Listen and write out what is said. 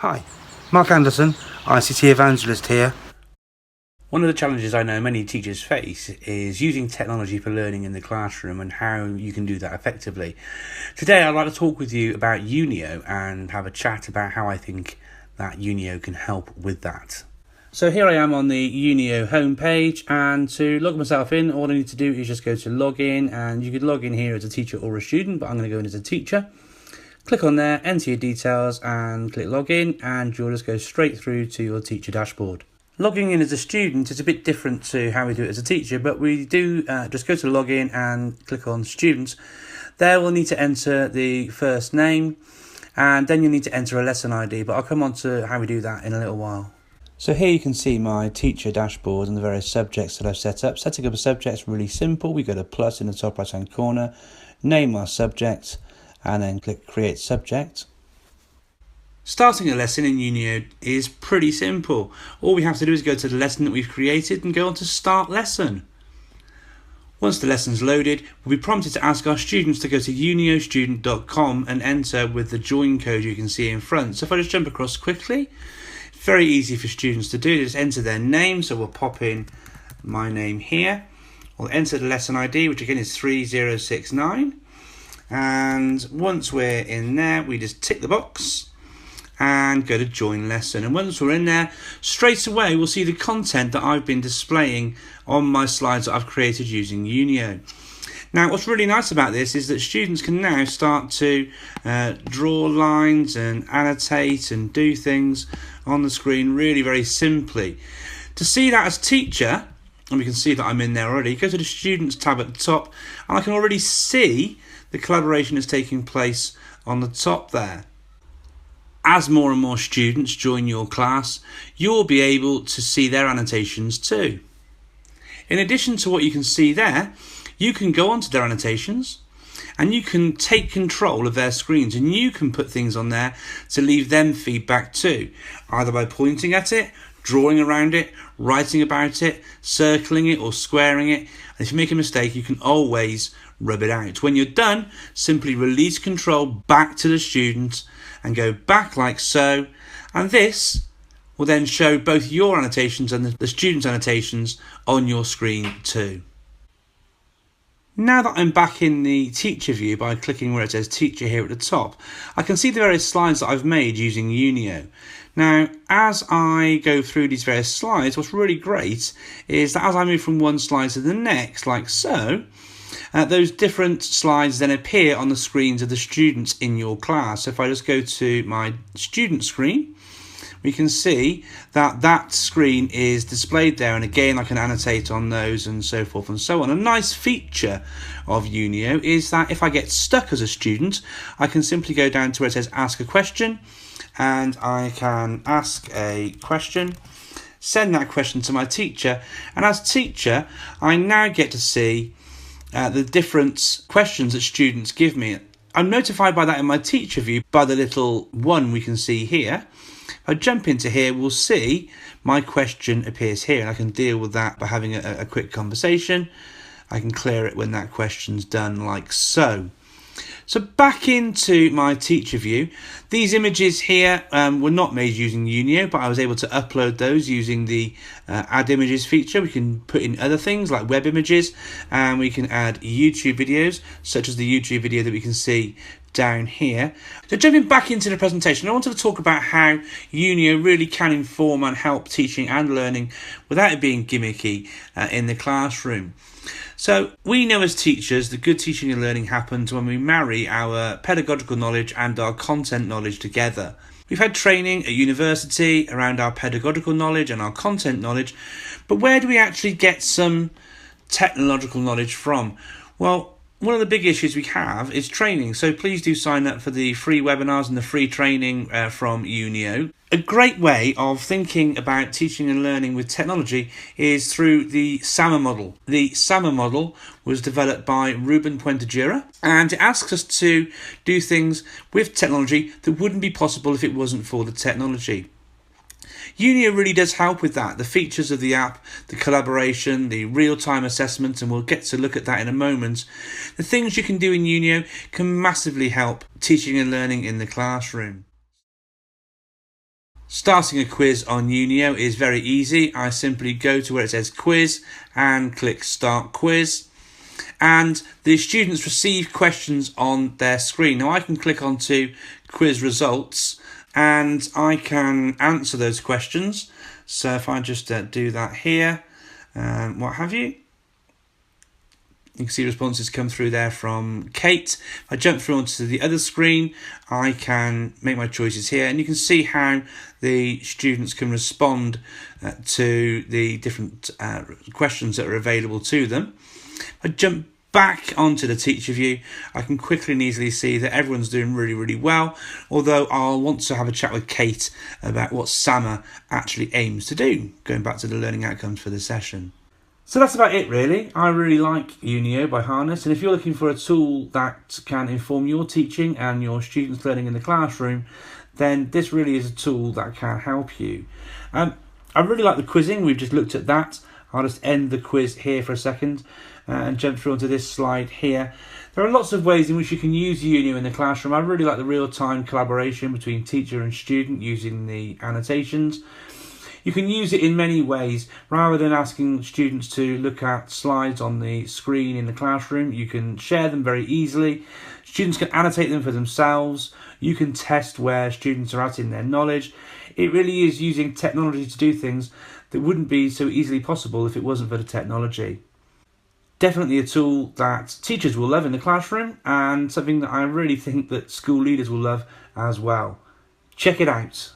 Hi, Mark Anderson, ICT Evangelist here. One of the challenges I know many teachers face is using technology for learning in the classroom and how you can do that effectively. Today I'd like to talk with you about Unio and have a chat about how I think that Unio can help with that. So here I am on the Unio homepage, and to log myself in, all I need to do is just go to login, and you could log in here as a teacher or a student, but I'm going to go in as a teacher. Click on there, enter your details and click login, and you'll just go straight through to your teacher dashboard. Logging in as a student is a bit different to how we do it as a teacher, but we do just go to login and click on students. There we'll need to enter the first name, and then you'll need to enter a lesson ID, but I'll come on to how we do that in a little while. So here you can see my teacher dashboard and the various subjects that I've set up. Setting up a subject is really simple. We go to plus in the top right hand corner, name our subject, and then click create subject. Starting a lesson in Unio is pretty simple. All we have to do is go to the lesson that we've created and go on to start lesson. Once the lesson's loaded, we'll be prompted to ask our students to go to uniostudent.com and enter with the join code you can see in front. So if I just jump across quickly, it's very easy for students to do. Just enter their name, so we'll pop in my name here. We'll enter the lesson ID, which again is 3069. And once we're in there, we just tick the box and go to join lesson. And once we're in there, straight away we'll see the content that I've been displaying on my slides that I've created using Unio. Now what's really nice about this is that students can now start to draw lines and annotate and do things on the screen really very simply. To see that as teacher, and we can see that I'm in there already, go to the students tab at the top, and I can already see the collaboration is taking place on the top there. As more and more students join your class, you'll be able to see their annotations too. In addition to what you can see there, you can go onto their annotations and you can take control of their screens, and you can put things on there to leave them feedback too, either by pointing at it, drawing around it, writing about it, circling it or squaring it. And if you make a mistake, you can always rub it out. When you're done, simply release control back to the student and go back like so, and this will then show both your annotations and the student's annotations on your screen too. Now that I'm back in the teacher view by clicking where it says teacher here at the top, I can see the various slides that I've made using Unio. Now, as I go through these various slides, what's really great is that as I move from one slide to the next, like so, those different slides then appear on the screens of the students in your class. So if I just go to my student screen, we can see that that screen is displayed there, and again I can annotate on those and so forth and so on. A nice feature of Unio is that if I get stuck as a student, I can simply go down to where it says ask a question, and I can ask a question, send that question to my teacher, and as teacher I now get to see the different questions that students give me. I'm notified by that in my teacher view by the little one we can see here. If I jump into here, we'll see my question appears here, and I can deal with that by having a quick conversation. I can clear it when that question's done, like so. So back into my teacher view, these images here were not made using Unio, but I was able to upload those using the add images feature. We can put in other things like web images, and we can add YouTube videos, such as the YouTube video that we can see down here. So jumping back into the presentation, I wanted to talk about how Unio really can inform and help teaching and learning without it being gimmicky in the classroom. So we know as teachers that good teaching and learning happens when we marry our pedagogical knowledge and our content knowledge together. We've had training at university around our pedagogical knowledge and our content knowledge, but where do we actually get some technological knowledge from? Well, one of the big issues we have is training, so please do sign up for the free webinars and the free training from Unio. A great way of thinking about teaching and learning with technology is through the SAMR model. The SAMR model was developed by Ruben Puentedura, and it asks us to do things with technology that wouldn't be possible if it wasn't for the technology. Unio really does help with that. The features of the app, the collaboration, the real-time assessment, and we'll get to look at that in a moment. The things you can do in Unio can massively help teaching and learning in the classroom. Starting a quiz on Unio is very easy. I simply go to where it says quiz and click start quiz. And the students receive questions on their screen. Now I can click onto quiz results and I can answer those questions. So if I just do that here, what have you. You can see responses come through there from Kate. If I jump through onto the other screen, I can make my choices here, and you can see how the students can respond to the different questions that are available to them. If I jump back onto the teacher view, I can quickly and easily see that everyone's doing really, really well, although I'll want to have a chat with Kate about what SAMA actually aims to do, going back to the learning outcomes for the session. So that's about it really. I really like Unio by Harness, and if you're looking for a tool that can inform your teaching and your students' learning in the classroom, then this really is a tool that can help you. I really like the quizzing. We've just looked at that. I'll just end the quiz here for a second and jump through onto this slide here. There are lots of ways in which you can use Unio in the classroom. I really like the real-time collaboration between teacher and student using the annotations. You can use it in many ways. Rather than asking students to look at slides on the screen in the classroom, you can share them very easily. Students can annotate them for themselves. You can test where students are at in their knowledge. It really is using technology to do things that wouldn't be so easily possible if it wasn't for the technology. Definitely a tool that teachers will love in the classroom, and something that I really think that school leaders will love as well. Check it out.